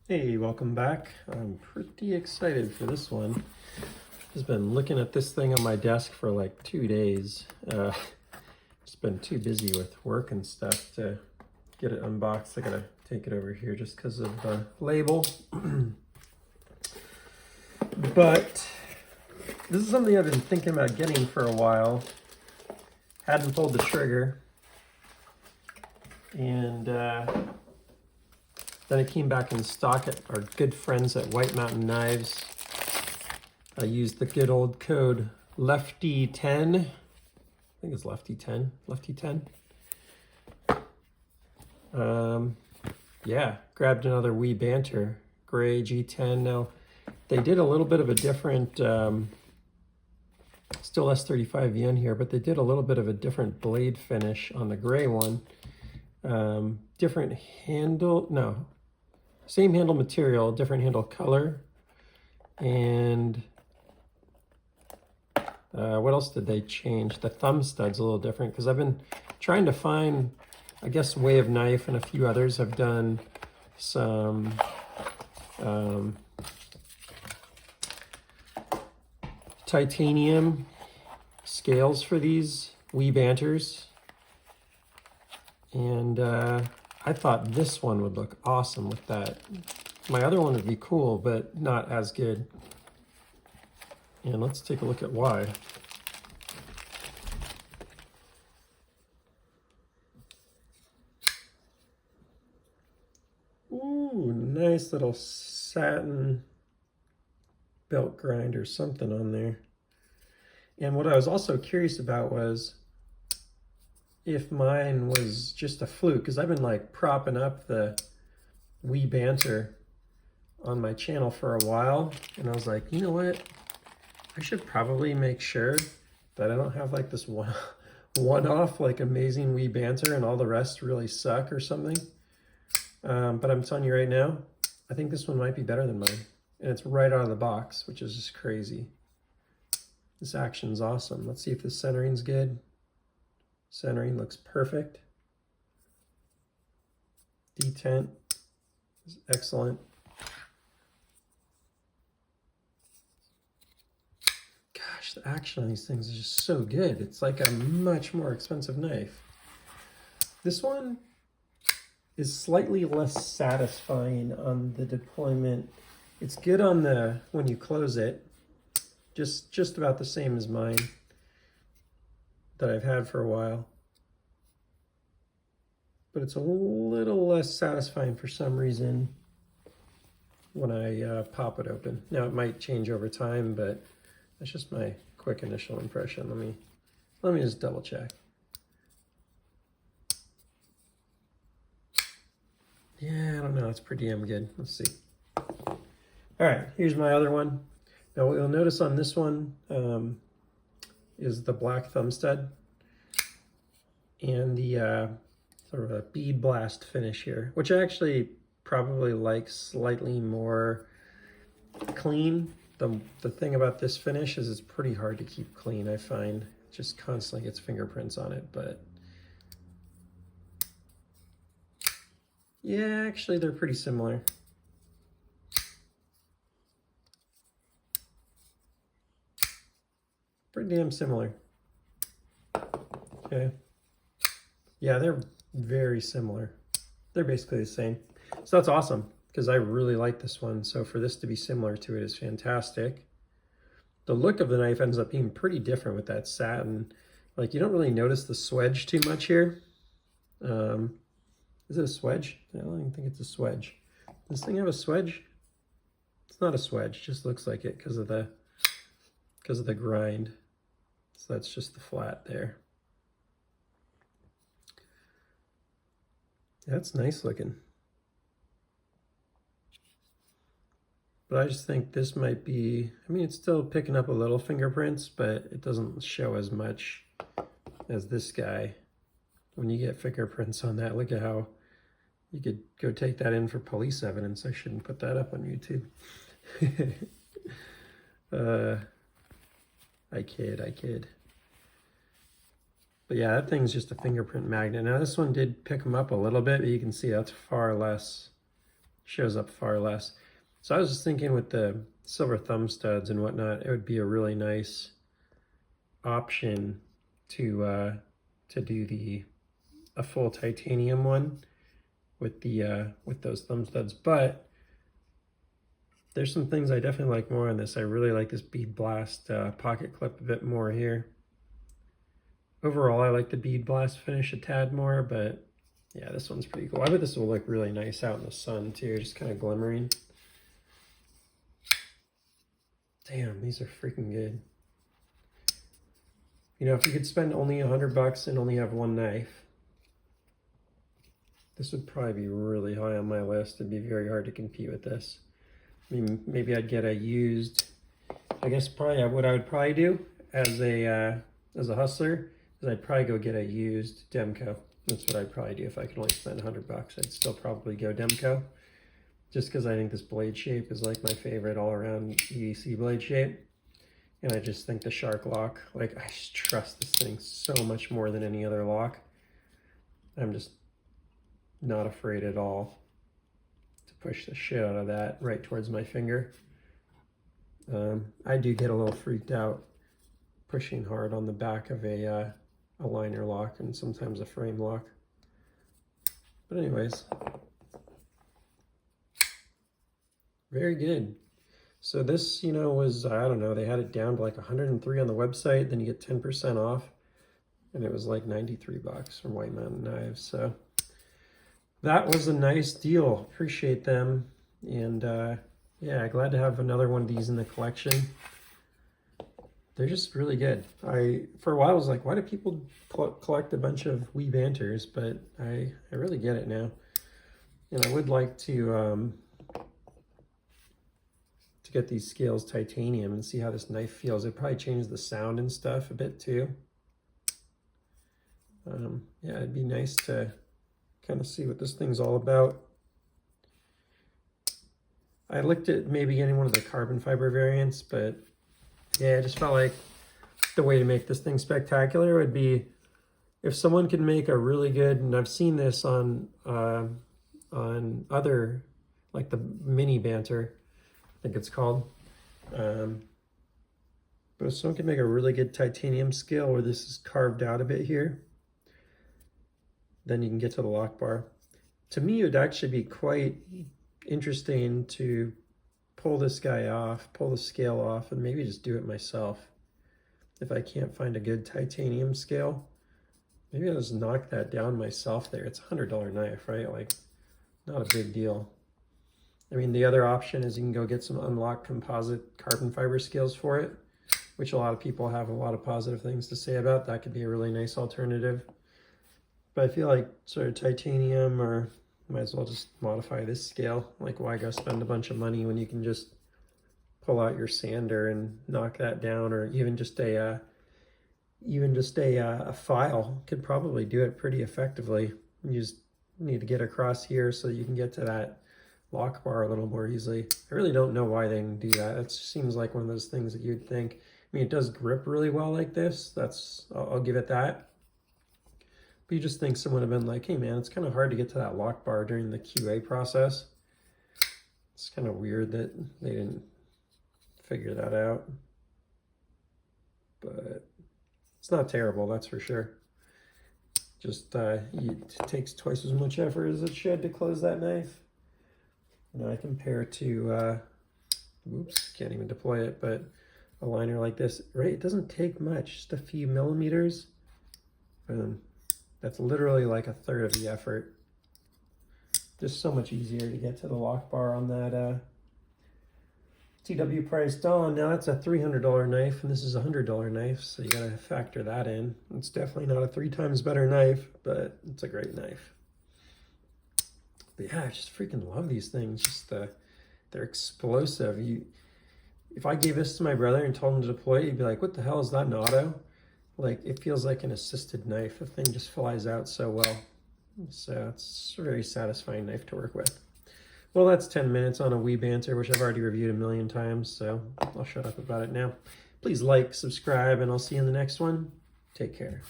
Hey, welcome back. I'm pretty excited for this one. I've been looking at this thing on my desk for like 2 days. Just been too busy with work and stuff to get it unboxed. I gotta take it over here just because of the label. But this is something I've been thinking about getting for a while. Hadn't pulled the trigger. And then it came back in stock at our good friends at White Mountain Knives. I used the good old code Lefty10. I think it's Lefty10. Lefty10. Yeah, grabbed another wee Banter gray G10. Now, they did a little bit of a different, still S35 yen here, but they did a little bit of a different blade finish on the gray one. Different handle, no, same handle material, different handle color. And what else did they change? The thumb stud's a little different because I've been trying to find, I guess, Way of Knife and a few others have done some titanium scales for these wee Banters. And I thought this one would look awesome with that. My other one would be cool, but not as good. And let's take a look at why. Ooh, nice little satin belt grind or something on there. And what I was also curious about was if mine was just a fluke, because I've been like propping up the wee Banter on my channel for a while, and I was like, you know what? I should probably make sure that I don't have like this one-off like amazing wee Banter and all the rest really suck or something. But I'm telling you right now, I think this one might be better than mine. And it's right out of the box, which is just crazy. This action's awesome. Let's see if the centering's good. Centering looks perfect. Detent is excellent. Gosh, the action on these things is just so good. It's like a much more expensive knife. This one is slightly less satisfying on the deployment. It's good on the when you close it, just about the same as mine that I've had for a while. But it's a little less satisfying for some reason when I pop it open. Now it might change over time, but that's just my quick initial impression. Let me just double check. Yeah, I don't know, it's pretty damn good. Let's see. All right, here's my other one. Now what you'll notice on this one is the black thumb stud and the sort of a bead blast finish here, which I actually probably like slightly more clean. The thing about this finish is it's pretty hard to keep clean, I find. It just constantly gets fingerprints on it, but yeah, actually they're pretty similar. Pretty damn similar. Okay. Yeah, they're very similar. They're basically the same. So that's awesome because I really like this one. So for this to be similar to it is fantastic. The look of the knife ends up being pretty different with that satin. Like you don't really notice the swedge too much here. Is it a swedge? I don't even think it's a swedge. Does this thing have a swedge? It's not a swedge, it just looks like it because of the grind. So that's just the flat there. That's nice looking. But I just think this might be, I mean, it's still picking up a little fingerprints, but it doesn't show as much as this guy. When you get fingerprints on that, look at how you could go take that in for police evidence. I shouldn't put that up on YouTube. I kid. But yeah, that thing's just a fingerprint magnet. Now this one did pick them up a little bit, but you can see that's far less shows up far less. So I was just thinking with the silver thumb studs and whatnot, it would be a really nice option to do a full titanium one with those thumb studs. But there's some things I definitely like more on this. I really like this bead blast pocket clip a bit more here. Overall, I like the bead blast finish a tad more, but yeah, this one's pretty cool. I bet this will look really nice out in the sun too, just kind of glimmering. Damn, these are freaking good. You know, if you could spend only $100 and only have one knife, this would probably be really high on my list. It'd be very hard to compete with this. I mean, maybe I'd get a used, I guess probably what I would probably do as a hustler is I'd probably go get a used Demco. That's what I'd probably do if I could only spend $100. I'd still probably go Demco, just because I think this blade shape is like my favorite all-around EDC blade shape. And I just think the shark lock, like I just trust this thing so much more than any other lock. I'm just not afraid at all to push the shit out of that right towards my finger. I do get a little freaked out pushing hard on the back of a liner lock and sometimes a frame lock. But anyways, very good. So this, you know, was, I don't know, they had it down to like 103 on the website, then you get 10% off, and it was like 93 bucks from White Mountain Knives. So that was a nice deal. Appreciate them. And yeah, glad to have another one of these in the collection. They're just really good. For a while, I was like, why do people collect a bunch of wee Banters? But I really get it now. And I would like to get these scales titanium and see how this knife feels. It probably changes the sound and stuff a bit too. Yeah, it'd be nice to kind of see what this thing's all about. I looked at maybe getting one of the carbon fiber variants, but yeah, I just felt like the way to make this thing spectacular would be if someone could make a really good, and I've seen this on other, like the mini Banter, I think it's called. But if someone can make a really good titanium scale where this is carved out a bit here, then you can get to the lock bar. To me, it would actually be quite interesting to pull this guy off, pull the scale off, and maybe just do it myself. If I can't find a good titanium scale, maybe I'll just knock that down myself there. It's a $100 knife, right? Like, not a big deal. I mean, the other option is you can go get some unlocked composite carbon fiber scales for it, which a lot of people have a lot of positive things to say about. That could be a really nice alternative. But I feel like sort of titanium, or might as well just modify this scale. Like, why go spend a bunch of money when you can just pull out your sander and knock that down, or even just a file could probably do it pretty effectively. You just need to get across here so you can get to that lock bar a little more easily. I really don't know why they can do that. It seems like one of those things that you'd think. I mean, it does grip really well like this. I'll give it that. But you just think someone would have been like, hey man, it's kind of hard to get to that lock bar during the QA process. It's kind of weird that they didn't figure that out. But it's not terrible, that's for sure. Just it takes twice as much effort as it should to close that knife. You know, I compare to, oops, can't even deploy it, but a liner like this, right? It doesn't take much, just a few millimeters. That's literally like a third of the effort. Just so much easier to get to the lock bar on that TW Price Dawn. Now that's a $300 knife, and this is a $100 knife, so you gotta factor that in. It's definitely not a 3 times better knife, but it's a great knife. But yeah, I just freaking love these things. Just they're explosive. If I gave this to my brother and told him to deploy it, he'd be like, what the hell is that, an auto? Like, it feels like an assisted knife. The thing just flies out so well. So it's a very satisfying knife to work with. Well, that's 10 minutes on a wee Banter, which I've already reviewed a million times, so I'll shut up about it now. Please like, subscribe, and I'll see you in the next one. Take care.